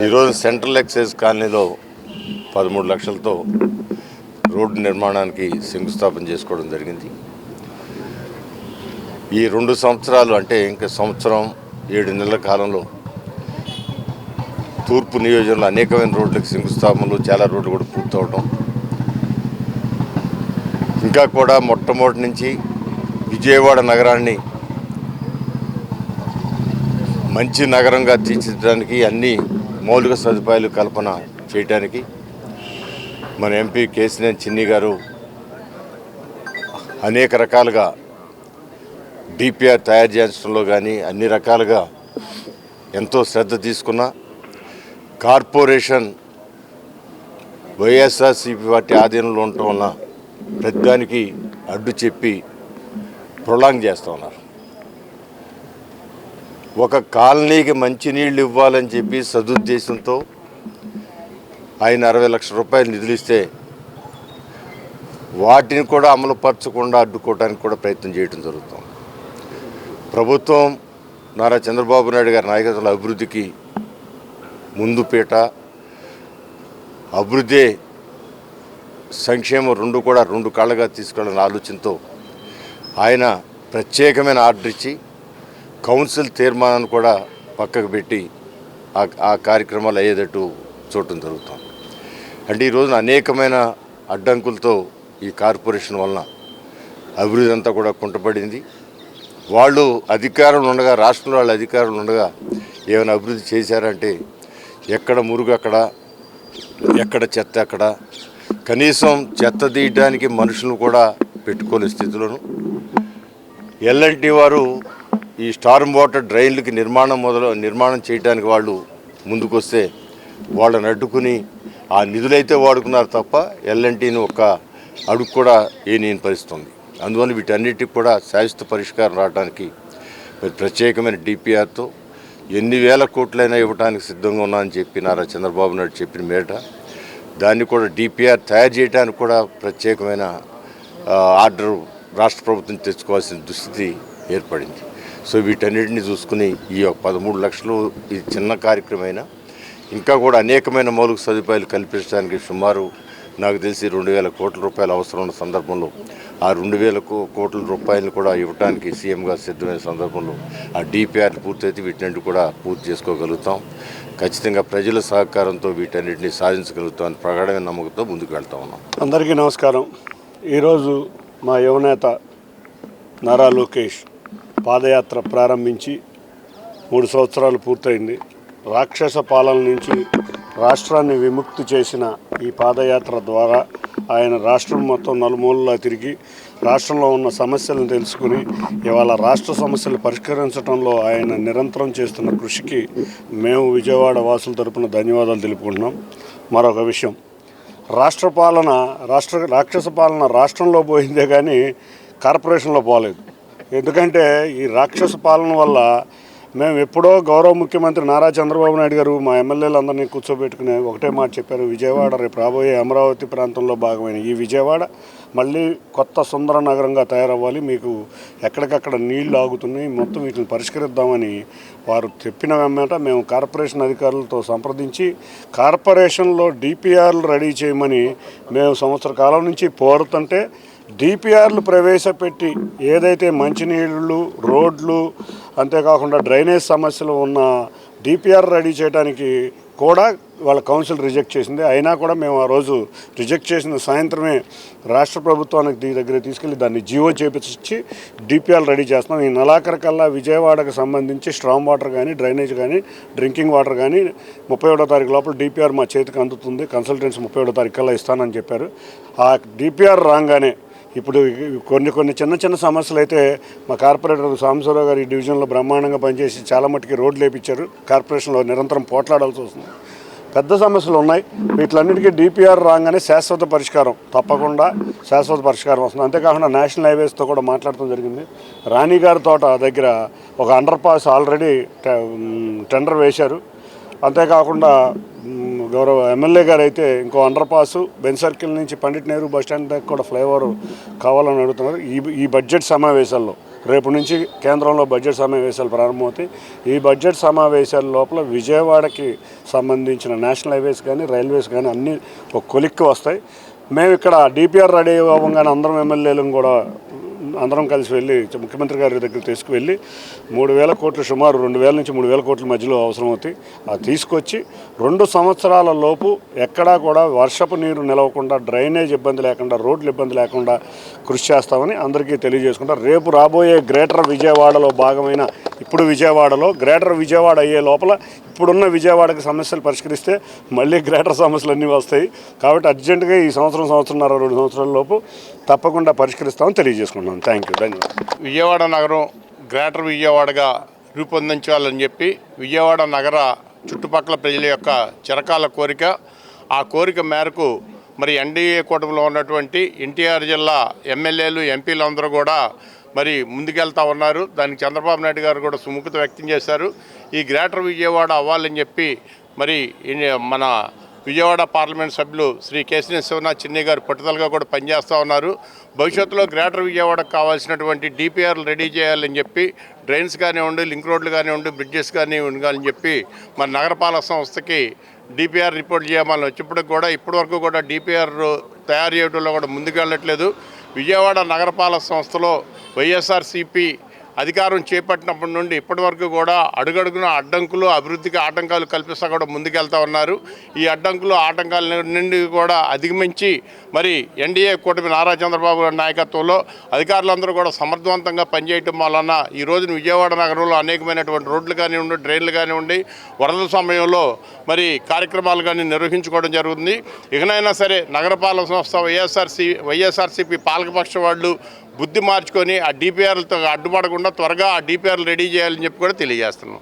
ఈరోజు central excise కాలనీలో 13 లక్షలతో రోడ్డు నిర్మాణానికి శంకుస్థాపన చేసుకోవడం జరిగింది. ఈ 2 సంవత్సరాలు అంటే ఇంకా సంవత్సరం 7 నెలల కాలంలో తూర్పు నియోజకవర్గంలో అనేకమైన రోడ్లకు శంకుస్థాపనలు, చాలా రోడ్లు కూడా పూర్తవడం, ఇంకా కూడా మొట్టమొదటి నుంచి విజయవాడ నగరాన్ని మంచి నగరంగా తీర్చిదిద్దడానికి అన్ని మౌలిక సదుపాయాలు కల్పన చేయడానికి మన ఎంపీ కేసినేని చిన్ని గారు అనేక రకాలుగా డిపిఆర్ తయారు చేయించడంలో కానీ అన్ని రకాలుగా ఎంతో శ్రద్ధ తీసుకున్న కార్పొరేషన్ వైఎస్ఆర్సీపీ పార్టీ ఆధీనంలో ఉండటం వలన ప్రతిదానికి అడ్డు చెప్పి ప్రొలాంగ్ చేస్తూ ఉన్నారు. ఒక కాలనీకి మంచినీళ్ళు ఇవ్వాలని చెప్పి సదుద్దేశంతో ఆయన 60 లక్షల రూపాయలు నిధులు ఇస్తే వాటిని కూడా అమలుపరచకుండా అడ్డుకోవడానికి కూడా ప్రయత్నం చేయడం జరుగుతుంది. ప్రభుత్వం నారా చంద్రబాబు నాయుడు గారి నాయకత్వంలో అభివృద్ధికి ముందు పీట, అభివృద్ధి సంక్షేమం రెండు కాళ్ళగా తీసుకెళ్ళాలనే ఆలోచనతో ఆయన ప్రత్యేకమైన ఆర్డర్ ఇచ్చి కౌన్సిల్ తీర్మానాన్ని కూడా పక్కకు పెట్టి ఆ కార్యక్రమాలు అయ్యేటట్టు చూడటం జరుగుతుంది. అంటే ఈ రోజున అనేకమైన అడ్డంకులతో ఈ కార్పొరేషన్ వలన అభివృద్ధి అంతా కూడా కుంటపడింది. వాళ్ళు అధికారంలో ఉండగా, రాష్ట్రంలో వాళ్ళ అధికారంలో ఉండగా ఏమైనా అభివృద్ధి చేశారంటే ఎక్కడ మురుగు అక్కడ, ఎక్కడ చెత్త అక్కడ, కనీసం చెత్త తీయడానికి మనుషులను కూడా పెట్టుకోలేని స్థితిలోను ఎల్ఎన్టీ వారు ఈ స్టార్మ్ వాటర్ డ్రైన్లకి నిర్మాణం చేయడానికి వాళ్ళు ముందుకొస్తే వాళ్ళని అడ్డుకుని ఆ నిధులైతే వాడుకున్నారు తప్ప ఎల్ఎన్టీని ఒక్క అడుగు కూడా ఏనేని పరిస్థితుంది. అందువల్ల వీటన్నిటికి కూడా శాశ్వత పరిష్కారం రావడానికి ప్రత్యేకమైన డిపిఆర్తో ఎన్ని వేల కోట్లైనా ఇవ్వడానికి సిద్ధంగా ఉన్నామని చెప్పి నారా చంద్రబాబు నాయుడు చెప్పిన మేట దాన్ని కూడా డిపిఆర్ తయారు చేయడానికి కూడా ప్రత్యేకమైన ఆర్డర్ రాష్ట్ర ప్రభుత్వం తెచ్చుకోవాల్సిన దుస్థితి ఏర్పడింది. సో వీటన్నిటిని చూసుకుని ఈ 13 లక్షలు ఇది చిన్న కార్యక్రమమైనా ఇంకా కూడా అనేకమైన మౌలిక సదుపాయాలు కల్పించడానికి సుమారు నాకు తెలిసి 2,000 కోట్ల రూపాయలు అవసరం ఉన్న సందర్భంలో ఆ 2,000 కోట్ల రూపాయలను కూడా ఇవ్వడానికి సీఎంగా సిద్ధమైన సందర్భంలో ఆ డిపిఆర్లు పూర్తయితే వీటన్నిటి కూడా పూర్తి చేసుకోగలుగుతాం. ఖచ్చితంగా ప్రజల సహకారంతో వీటన్నిటిని సాధించగలుగుతాం ప్రగాఢమైన నమ్మకంతో ముందుకు వెళ్తా ఉన్నాం. అందరికీ నమస్కారం. ఈరోజు మా యువనేత నారా లోకేష్ పాదయాత్ర ప్రారంభించి 3 సంవత్సరాలు పూర్తయింది. రాక్షస పాలన నుంచి రాష్ట్రాన్ని విముక్తి చేసిన ఈ పాదయాత్ర ద్వారా ఆయన రాష్ట్రం మొత్తం నలుమూలలా తిరిగి రాష్ట్రంలో ఉన్న సమస్యలను తెలుసుకుని ఇవాళ రాష్ట్ర సమస్యలు పరిష్కరించడంలో ఆయన నిరంతరం చేస్తున్న కృషికి మేము విజయవాడ వాసుల తరపున ధన్యవాదాలు తెలుపుకుంటున్నాం. మరొక విషయం, రాక్షస పాలన రాష్ట్రంలో పోయిందే కానీ కార్పొరేషన్లో పోలేదు. ఎందుకంటే ఈ రాక్షస పాలన వల్ల మేము ఎప్పుడో గౌరవ ముఖ్యమంత్రి నారా చంద్రబాబు నాయుడు గారు మా ఎమ్మెల్యేలందరినీ కూర్చోబెట్టుకుని ఒకటే మాట చెప్పారు, విజయవాడ రేపు రాబోయే అమరావతి ప్రాంతంలో భాగమైన ఈ విజయవాడ మళ్ళీ కొత్త సుందర నగరంగా తయారవ్వాలి, మీకు ఎక్కడికక్కడ నీళ్లు ఆగుతున్నాయి, మొత్తం వీటిని పరిష్కరిద్దామని వారు చెప్పిన వెంబట మేము కార్పొరేషన్ అధికారులతో సంప్రదించి కార్పొరేషన్లో డిపిఆర్లు రెడీ చేయమని మేము సంవత్సర కాలం నుంచి కోరుతుంటే డిపిఆర్లు ప్రవేశపెట్టి ఏదైతే మంచినీళ్ళు, రోడ్లు, అంతేకాకుండా డ్రైనేజ్ సమస్యలు ఉన్న డిపిఆర్ రెడీ చేయడానికి కూడా వాళ్ళ కౌన్సిల్ రిజెక్ట్ చేసింది. అయినా కూడా మేము ఆ రోజు రిజెక్ట్ చేసిన సాయంత్రమే రాష్ట్ర ప్రభుత్వానికి దగ్గర తీసుకెళ్ళి దాన్ని జీవో చేపించి డిపిఆర్ రెడీ చేస్తున్నాం. ఈ నెలాఖరు కల్లా విజయవాడకు సంబంధించి స్ట్రాంగ్ వాటర్ కానీ, డ్రైనేజ్ కానీ, డ్రింకింగ్ వాటర్ కానీ 31వ తారీఖు లోపల డిపిఆర్ మా చేతికి అందుతుంది. కన్సల్టెన్సీ 31వ తారీఖు కల్లా ఇస్తానని చెప్పారు. ఆ డిపిఆర్ రాగానే ఇప్పుడు కొన్ని చిన్న సమస్యలు అయితే మా కార్పొరేటర్ సాంబశివరావు గారు ఈ డివిజన్లో బ్రహ్మాండంగా పనిచేసి చాలా మట్టుకి రోడ్లు వేయించారు. కార్పొరేషన్లో నిరంతరం పోట్లాడాల్సి వస్తుంది. పెద్ద సమస్యలు ఉన్నాయి. వీటిలన్నిటికీ డిపిఆర్ రాగానే శాశ్వత పరిష్కారం వస్తుంది. అంతేకాకుండా నేషనల్ హైవేస్తో కూడా మాట్లాడటం జరిగింది. రాణిగారి తోట దగ్గర ఒక అండర్ పాస్ ఆల్రెడీ టెండర్ వేశారు. అంతేకాకుండా గౌరవ ఎమ్మెల్యే గారు అయితే ఇంకో అండర్ పాసు బెన్ సర్కిల్ నుంచి పండిట్ నెహ్రూ బస్టాండ్ దాకా కూడా ఫ్లైఓవర్ కావాలని అడుగుతున్నారు. ఈ బడ్జెట్ సమావేశాల్లో రేపు నుంచి కేంద్రంలో బడ్జెట్ సమావేశాలు ప్రారంభమవుతాయి. ఈ బడ్జెట్ సమావేశాల లోపల విజయవాడకి సంబంధించిన నేషనల్ హైవేస్ కానీ రైల్వేస్ కానీ అన్నీ ఒక కొలిక్కి వస్తాయి. మేము ఇక్కడ డిపిఆర్ రెడీ అవ్వగానే అందరం ఎమ్మెల్యేలు కూడా అందరం కలిసి వెళ్ళి ముఖ్యమంత్రి గారి దగ్గర తీసుకువెళ్ళి 3,000 కోట్లు సుమారు 2,000 నుంచి 3,000 కోట్ల మధ్యలో అవసరమవుతాయి. అది తీసుకొచ్చి 2 సంవత్సరాల లోపు ఎక్కడా కూడా వర్షపు నీరు నిలవకుండా, డ్రైనేజ్ ఇబ్బంది లేకుండా, రోడ్లు ఇబ్బంది లేకుండా కృషి చేస్తామని అందరికీ తెలియజేసుకుంటారు. రేపు రాబోయే గ్రేటర్ విజయవాడలో భాగమైన ఇప్పుడు విజయవాడలో గ్రేటర్ విజయవాడ అయ్యే లోపల ఇప్పుడున్న విజయవాడకి సమస్యలు పరిష్కరిస్తే మళ్ళీ గ్రేటర్ సమస్యలు అన్నీ వస్తాయి. కాబట్టి అర్జెంటుగా ఈ సంవత్సరంన్నర 2 సంవత్సరాల లోపు తప్పకుండా పరిష్కరిస్తామని తెలియజేసుకుంటున్నాను. థ్యాంక్ యూ, ధన్యవాదాలు. విజయవాడ నగరం గ్రేటర్ విజయవాడగా రూపొందించాలని చెప్పి విజయవాడ నగర చుట్టుపక్కల ప్రజల యొక్క చిరకాల కోరిక. ఆ కోరిక మేరకు మరి ఎన్డీఏ కూటమిలో ఉన్నటువంటి ఎన్టీఆర్ జిల్లా ఎమ్మెల్యేలు ఎంపీలు అందరూ కూడా మరి ముందుకెళ్తా ఉన్నారు. దానికి చంద్రబాబు నాయుడు గారు కూడా సుముఖత వ్యక్తం చేశారు. ఈ గ్రేటర్ విజయవాడ అవ్వాలని చెప్పి మరి మన విజయవాడ పార్లమెంట్ సభ్యులు శ్రీ కేశినేని శివనాథ్ చిన్ని గారు పట్టుదలగా కూడా పనిచేస్తూ ఉన్నారు. భవిష్యత్తులో గ్రేటర్ విజయవాడకు కావాల్సినటువంటి డిపిఆర్లు రెడీ చేయాలని చెప్పి, డ్రైన్స్ కానివ్వండి, లింక్ రోడ్లు కానివ్వండి, బ్రిడ్జెస్ కానివ్వండి అని చెప్పి మరి నగరపాలక సంస్థకి డిపిఆర్ రిపోర్ట్ చేయమని వచ్చినప్పటికి కూడా ఇప్పటివరకు కూడా డిపిఆర్ తయారు చేయడంలో కూడా ముందుకెళ్ళట్లేదు. విజయవాడ నగరపాలక సంస్థలో వైఎస్ఆర్సీపీ అధికారం చేపట్టినప్పటి నుండి ఇప్పటి వరకు కూడా అడుగడుగున అడ్డంకులు, అభివృద్ధికి ఆటంకాలు కల్పిస్తూ కూడా ముందుకెళ్తా ఉన్నారు. ఈ అడ్డంకులు, ఆటంకాల నుండి కూడా అధిగమించి మరి ఎన్డీఏ కూటమి నారా చంద్రబాబు గారి నాయకత్వంలో అధికారులందరూ కూడా సమర్థవంతంగా పనిచేయటం వలన ఈ రోజున విజయవాడ నగరంలో అనేకమైనటువంటి రోడ్లు కానివ్వండి, డ్రైన్లు కానివ్వండి, వరద సమయంలో మరి కార్యక్రమాలు కానీ నిర్వహించుకోవడం జరుగుతుంది. ఇకనైనా సరే నగరపాలక సంస్థ వైఎస్ఆర్సీపీ పాలకపక్ష వాళ్ళు బుద్ధి మార్చుకొని ఆ డిపిఆర్లతో అడ్డుపడకుండా త్వరగా ఆ డిపిఆర్లు రెడీ చేయాలని చెప్పి కూడా తెలియజేస్తున్నాం.